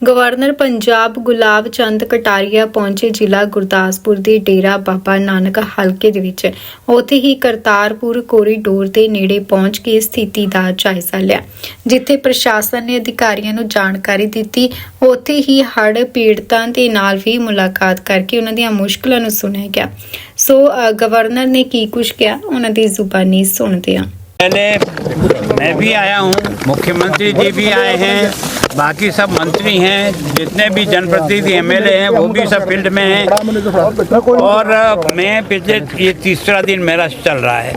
Governor Punjab ਗੁਲਾਬ ਚੰਦ ਕਟਾਰੀਆ ਪਹੁੰਚੇ ਜ਼ਿਲ੍ਹਾ ਗੁਰਦਾਸਪੁਰ ਦੇ ਡੇਰਾ ਬਾਬਾ ਨਾਨਕ ਹਲਕੇ ਦੇ ਵਿੱਚ। ਉੱਥੇ ਹੀ ਕਰਤਾਰਪੁਰ ਕੋਰੀਡੋਰ ਦੇ ਨੇੜੇ ਪਹੁੰਚ ਕੇ ਸਥਿਤੀ ਦਾ ਜਾਇਜ਼ਾ ਲਿਆ, ਜਿੱਥੇ ਪ੍ਰਸ਼ਾਸਨ ਨੇ ਅਧਿਕਾਰੀਆਂ ਨੂੰ ਜਾਣਕਾਰੀ ਦਿੱਤੀ। ਉੱਥੇ ਹੀ ਹੜ੍ਹ ਪੀੜਤਾਂ ਦੇ ਨਾਲ ਵੀ ਮੁਲਾਕਾਤ ਕਰਕੇ ਉਹਨਾਂ ਦੀਆਂ ਮੁਸ਼ਕਲਾਂ ਨੂੰ ਸੁਣਿਆ ਗਿਆ। ਸੋ ਗਵਰਨਰ ਨੇ ਕੀ ਕੁਝ ਕਿਹਾ, ਉਹਨਾਂ ਦੀ ਜ਼ੁਬਾਨੀ ਸੁਣਦੇ ਹਾਂ। पहले मैं भी आया हूँ, मुख्यमंत्री जी भी आए हैं, बाकी सब मंत्री हैं, जितने भी जनप्रतिनिधि एमएलए हैं वो भी सब फील्ड में हैं। और मैं पिछले ये तीसरा दिन मेरा चल रहा है,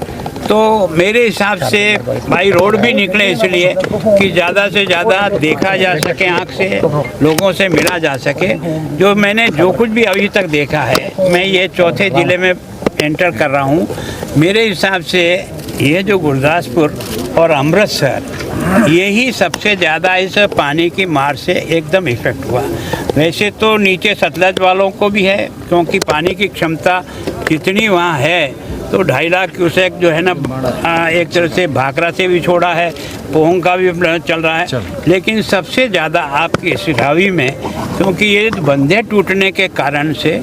तो मेरे हिसाब से भाई रोड भी निकले इसलिए कि ज़्यादा से ज़्यादा देखा जा सके, आँख से लोगों से मिला जा सके। जो मैंने जो कुछ भी अभी तक देखा है, मैं ये चौथे ज़िले में एंटर कर रहा हूँ। मेरे हिसाब से ये जो गुरदासपुर और अमृतसर, यही सबसे ज़्यादा इस पानी की मार से एकदम इफ़ेक्ट हुआ। वैसे तो नीचे सतलज वालों को भी है, क्योंकि पानी की क्षमता जितनी वहाँ है तो 2.5 लाख क्यूसेक जो है ना, एक तरह से भाखड़ा से भी छोड़ा है, पोंग का भी चल रहा है। लेकिन सबसे ज़्यादा आपकी सिरावी में, क्योंकि ये बंधे टूटने के कारण से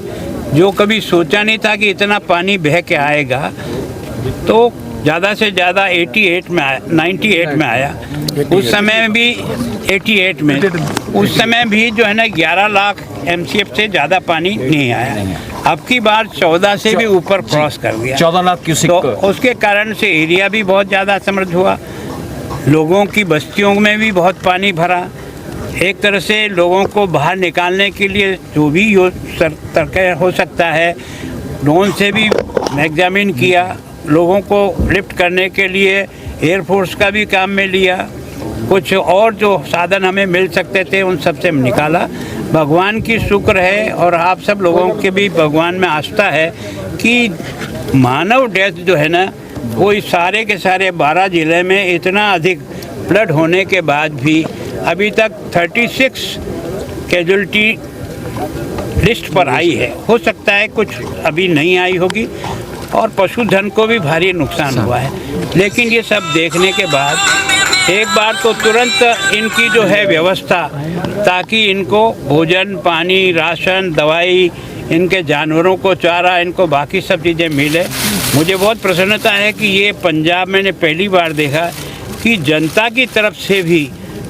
जो कभी सोचा नहीं था कि इतना पानी बह के आएगा, तो ज़्यादा से ज़्यादा 98 में आया, 98 में आया। उस समय भी 88 में, उस समय भी जो है ना 11 लाख MCF से ज़्यादा पानी नहीं आया। अब की बार 14 से भी ऊपर क्रॉस कर गया, 14 लाख क्यूसेक। तो उसके कारण से एरिया भी बहुत ज़्यादा समृद्ध हुआ, लोगों की बस्तियों में भी बहुत पानी भरा। एक तरह से लोगों को बाहर निकालने के लिए जो भी तरीका हो सकता है, ड्रोन से भी एग्जामिन किया, लोगों को लिफ्ट करने के लिए एयरफोर्स का भी काम में लिया, कुछ और जो साधन हमें मिल सकते थे उन सब से निकाला। भगवान की शुक्र है और आप सब लोगों के भी भगवान में आस्था है कि मानव डेथ जो है ना, वो इस सारे के सारे 12 ज़िले में इतना अधिक फ्लड होने के बाद भी अभी तक 36 कैजुअल्टी लिस्ट पर आई है। हो सकता है कुछ अभी नहीं आई होगी, और पशुधन को भी भारी नुकसान हुआ है। लेकिन ये सब देखने के बाद एक बार तो तुरंत इनकी जो है व्यवस्था, ताकि इनको भोजन, पानी, राशन, दवाई, इनके जानवरों को चारा, इनको बाकी सब चीज़ें मिले। मुझे बहुत प्रसन्नता है कि ये पंजाब मैंने पहली बार देखा कि जनता की तरफ से भी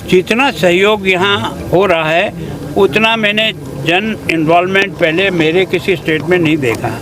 जितना सहयोग यहाँ हो रहा है, उतना मैंने जन इन्वॉल्वमेंट पहले मेरे किसी स्टेट में नहीं देखा।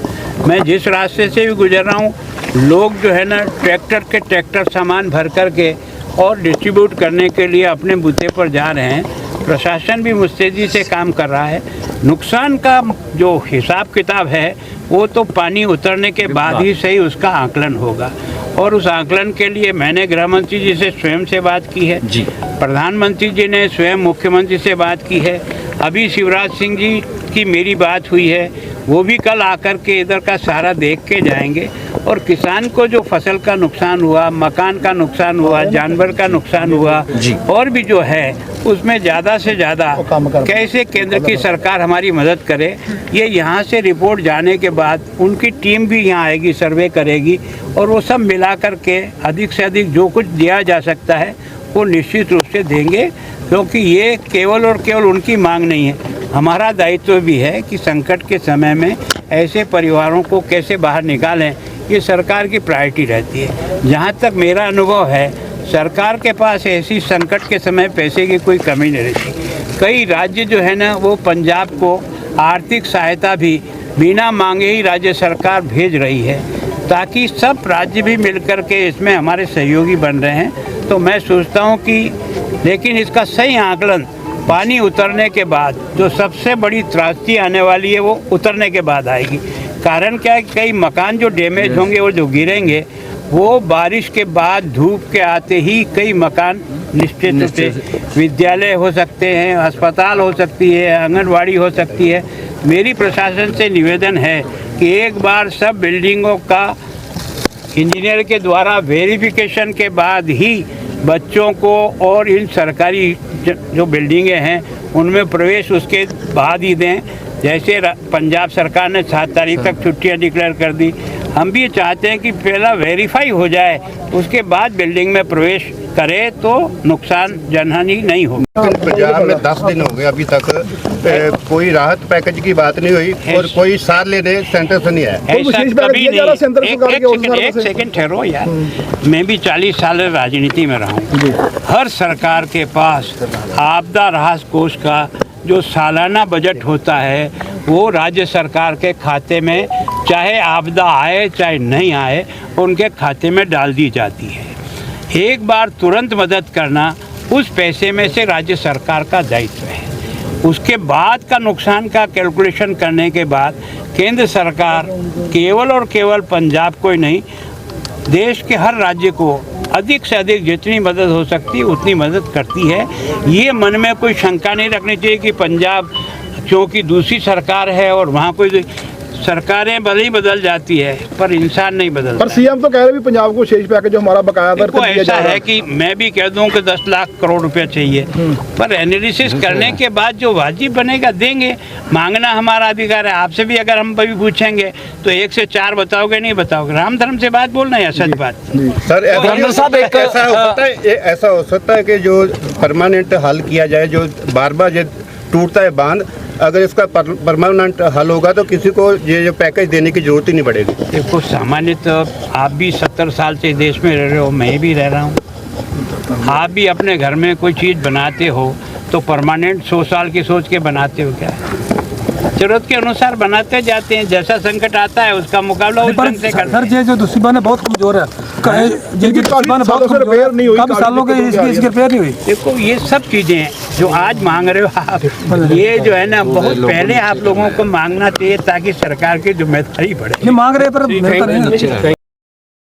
मैं जिस रास्ते से भी गुजर रहा हूँ, लोग जो है ना ट्रैक्टर के ट्रैक्टर सामान भर कर के और डिस्ट्रीब्यूट करने के लिए अपने बूथे पर जा रहे हैं। प्रशासन भी मुस्तैदी से काम कर रहा है। नुकसान का जो हिसाब किताब है वो तो पानी उतरने के बाद ही सही उसका आकलन होगा, और उस आकलन के लिए मैंने गृह मंत्री जी से स्वयं से बात की है जी, प्रधानमंत्री जी ने स्वयं मुख्यमंत्री से बात की है, अभी शिवराज सिंह जी की मेरी बात हुई है, वो भी कल आकर के इधर का सारा देख के जाएंगे। और किसान को जो फसल का नुकसान हुआ, मकान का नुकसान हुआ, जानवर का नुकसान हुआ, और भी जो है उसमें ज़्यादा से ज़्यादा कैसे केंद्र की सरकार हमारी मदद करे, ये यहाँ से रिपोर्ट जाने के बाद उनकी टीम भी यहाँ आएगी, सर्वे करेगी, और वो सब मिला कर के अधिक से अधिक जो कुछ दिया जा सकता है वो निश्चित रूप से देंगे। क्योंकि ये केवल और केवल उनकी मांग नहीं है, हमारा दायित्व भी है कि संकट के समय में ऐसे परिवारों को कैसे बाहर निकालें, ये सरकार की प्रायोरिटी रहती है। जहाँ तक मेरा अनुभव है, सरकार के पास ऐसी संकट के समय पैसे की कोई कमी नहीं रहती। कई राज्य जो है ना, वो पंजाब को आर्थिक सहायता भी बिना मांगे ही राज्य सरकार भेज रही है, ताकि सब राज्य भी मिलकर के इसमें हमारे सहयोगी बन रहे हैं। तो मैं सोचता हूँ कि लेकिन इसका सही आकलन पानी उतरने के बाद, जो सबसे बड़ी त्रासदी आने वाली है वो उतरने के बाद आएगी। कारण क्या है, कई मकान जो डैमेज होंगे और जो गिरेंगे, वो बारिश के बाद धूप के आते ही कई मकान निश्चित रूप से, विद्यालय हो सकते हैं, अस्पताल हो सकती है, आंगनवाड़ी हो सकती है। मेरी प्रशासन से निवेदन है कि एक बार सब बिल्डिंगों का इंजीनियर के द्वारा वेरिफिकेशन के बाद ही बच्चों को और इन सरकारी जो बिल्डिंगें हैं उनमें प्रवेश उसके बाद ही दें। जैसे पंजाब सरकार ने 7 तारीख तक छुट्टियां डिक्लेयर कर दी, हम भी चाहते हैं कि पहला वेरीफाई हो जाए, उसके बाद बिल्डिंग में प्रवेश करे तो नुकसान जनहानि नहीं हो। पंजाब में 10 दिन हो गए अभी तक कोई राहत पैकेज की बात नहीं हुई और कोई सार लेने सेंटर से नहीं आया। ऐसा कभी नहीं। एक सेकंड ठहरो यार, मैं भी 40 साल राजनीति में रहा हूँ। हर सरकार के पास आपदा राहत कोष का जो सालाना बजट होता है वो राज्य सरकार के खाते में, चाहे आपदा आए चाहे नहीं आए, उनके खाते में डाल दी जाती है। एक बार तुरंत मदद करना उस पैसे में से राज्य सरकार का दायित्व है। उसके बाद का नुकसान का कैलकुलेशन करने के बाद केंद्र सरकार केवल और केवल पंजाब को ही नहीं, देश के हर राज्य को अधिक से अधिक जितनी मदद हो सकती है उतनी मदद करती है। ये मन में कोई शंका नहीं रखनी चाहिए कि पंजाब क्योंकि दूसरी सरकार है और वहाँ कोई, सरकारें भले ही बदल जाती है पर इंसान नहीं बदलता। पर सीएम तो कह रहे भी पंजाब को शेष पैकेज जो हमारा बकाया दर को ऐसा है कि मैं भी कह दूं कि 10 लाख करोड़ रुपए चाहिए, पर एनालिसिस करने के बाद जो वाजिब बनेगा देंगे। मांगना हमारा अधिकार है। आपसे भी अगर हम कभी पूछेंगे तो 1 से 4 बताओगे, नहीं बताओगे। राम धर्म से बात बोलना है, सच बात। सर ऐसा हो सकता है कि जो परमानेंट हल किया जाए, जो बार बार जो टूटता है बांध, अगर इसका परमानेंट हल होगा तो किसी को ये जो पैकेज देने की जरूरत ही नहीं पड़ेगी। देखो, सामान्यतः आप भी 70 साल से देश में रह रहे हो, मैं भी रह रहा हूँ। आप भी अपने घर में कोई चीज़ बनाते हो तो परमानेंट 100 साल की सोच के बनाते हो क्या? जरूरत के अनुसार बनाते जाते हैं। जैसा संकट आता है उसका मुकाबला उस ढंग से करते हैं। सर, जो दुश्मन है बहुत कमजोर है, सालों के इसकी रिपेयर नहीं हुई। देखो, ये सब चीजें जो आज मांग रहे हो आप, ये जो है ना, बहुत पहले आप लोगों को मांगना चाहिए ताकि सरकार की जिम्मेदारी बढ़े। मांग रहे पर